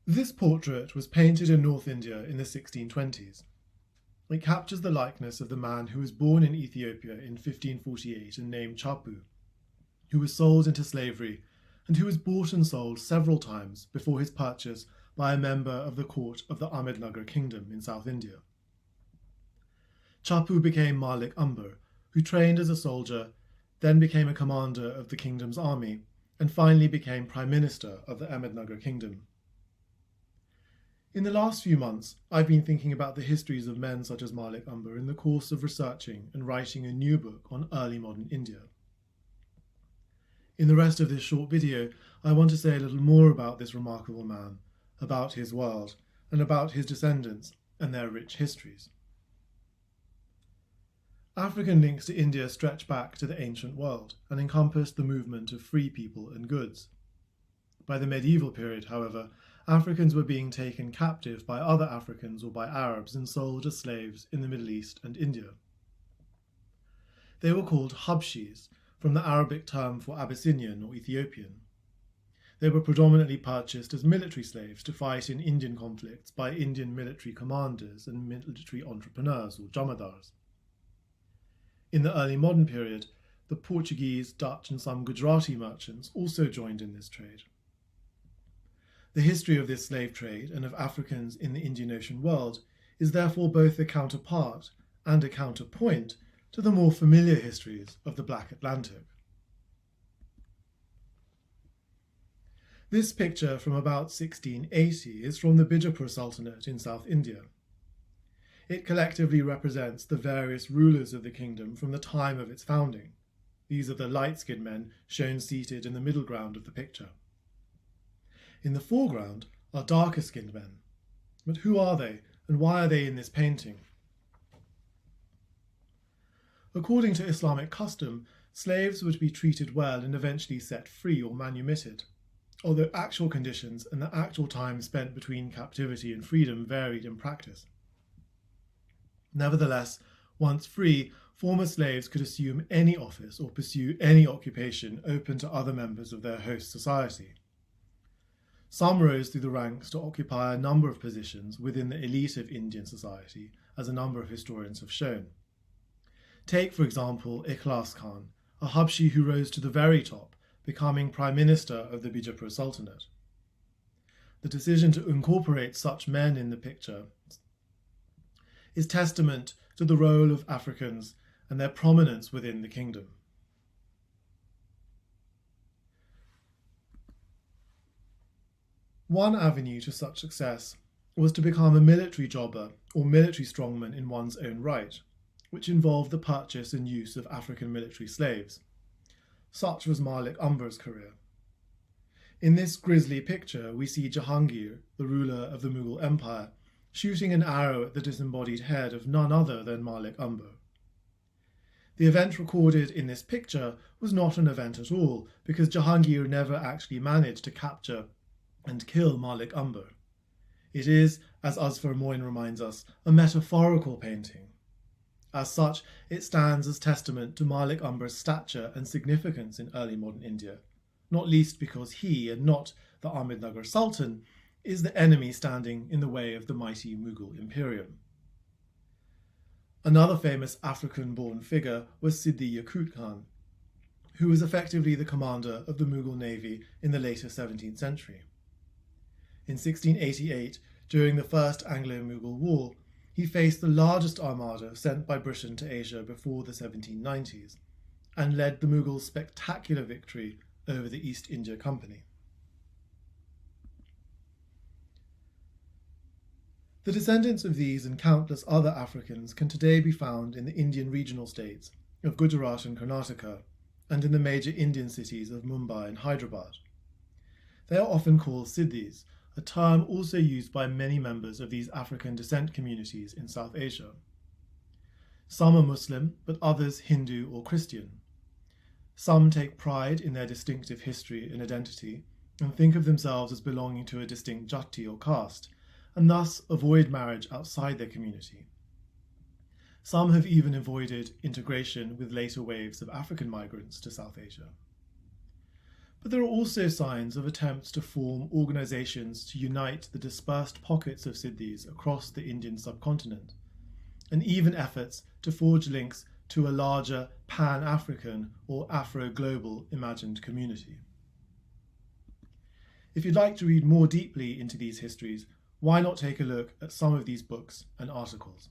This portrait was painted in North India in the 1620s. It captures the likeness of the man who was born in Ethiopia in 1548 and named Chapu, who was sold into slavery and who was bought and sold several times before his purchase by a member of the court of the Ahmednagar kingdom in South India. Chapu became Malik Umber, who trained as a soldier, then became a commander of the kingdom's army, and finally became Prime Minister of the Ahmednagar kingdom. In the last few months, I've been thinking about the histories of men such as Malik Umber in the course of researching and writing a new book on early modern India. In the rest of this short video, I want to say a little more about this remarkable man, about his world, and about his descendants and their rich histories. African links to India stretch back to the ancient world and encompass the movement of free people and goods. By the medieval period, however, Africans were being taken captive by other Africans or by Arabs and sold as slaves in the Middle East and India. They were called Habshis, from the Arabic term for Abyssinian or Ethiopian. They were predominantly purchased as military slaves to fight in Indian conflicts by Indian military commanders and military entrepreneurs or jamadars. In the early modern period, the Portuguese, Dutch, and some Gujarati merchants also joined in this trade. The history of this slave trade and of Africans in the Indian Ocean world is therefore both a counterpart and a counterpoint to the more familiar histories of the Black Atlantic. This picture from about 1680 is from the Bijapur Sultanate in South India. It collectively represents the various rulers of the kingdom from the time of its founding. These are the light-skinned men shown seated in the middle ground of the picture. In the foreground are darker-skinned men. But who are they, and why are they in this painting? According to Islamic custom, slaves were to be treated well and eventually set free or manumitted, although actual conditions and the actual time spent between captivity and freedom varied in practice. Nevertheless, once free, former slaves could assume any office or pursue any occupation open to other members of their host society. Some rose through the ranks to occupy a number of positions within the elite of Indian society, as a number of historians have shown. Take, for example, Ikhlas Khan, a Habshi who rose to the very top, becoming Prime Minister of the Bijapur Sultanate. The decision to incorporate such men in the picture is testament to the role of Africans and their prominence within the kingdom. One avenue to such success was to become a military jobber or military strongman in one's own right, which involved the purchase and use of African military slaves. Such was Malik Umber's career. In this grisly picture, we see Jahangir, the ruler of the Mughal Empire, shooting an arrow at the disembodied head of none other than Malik Umber. The event recorded in this picture was not an event at all, because Jahangir never actually managed to capture and kill Malik Umber. It is, as Azfar Moin reminds us, a metaphorical painting. As such, it stands as testament to Malik Umber's stature and significance in early modern India, not least because he, and not the Ahmednagar Sultan, is the enemy standing in the way of the mighty Mughal Imperium. Another famous African-born figure was Siddhi Khan, who was effectively the commander of the Mughal navy in the later 17th century. In 1688, during the First Anglo-Mughal War, he faced the largest armada sent by Britain to Asia before the 1790s, and led the Mughals' spectacular victory over the East India Company. The descendants of these and countless other Africans can today be found in the Indian regional states of Gujarat and Karnataka, and in the major Indian cities of Mumbai and Hyderabad. They are often called Siddhis, a term also used by many members of these African descent communities in South Asia. Some are Muslim, but others Hindu or Christian. Some take pride in their distinctive history and identity, and think of themselves as belonging to a distinct jati or caste, and thus avoid marriage outside their community. Some have even avoided integration with later waves of African migrants to South Asia. But there are also signs of attempts to form organisations to unite the dispersed pockets of Siddhis across the Indian subcontinent, and even efforts to forge links to a larger pan-African or Afro-global imagined community. If you'd like to read more deeply into these histories, why not take a look at some of these books and articles?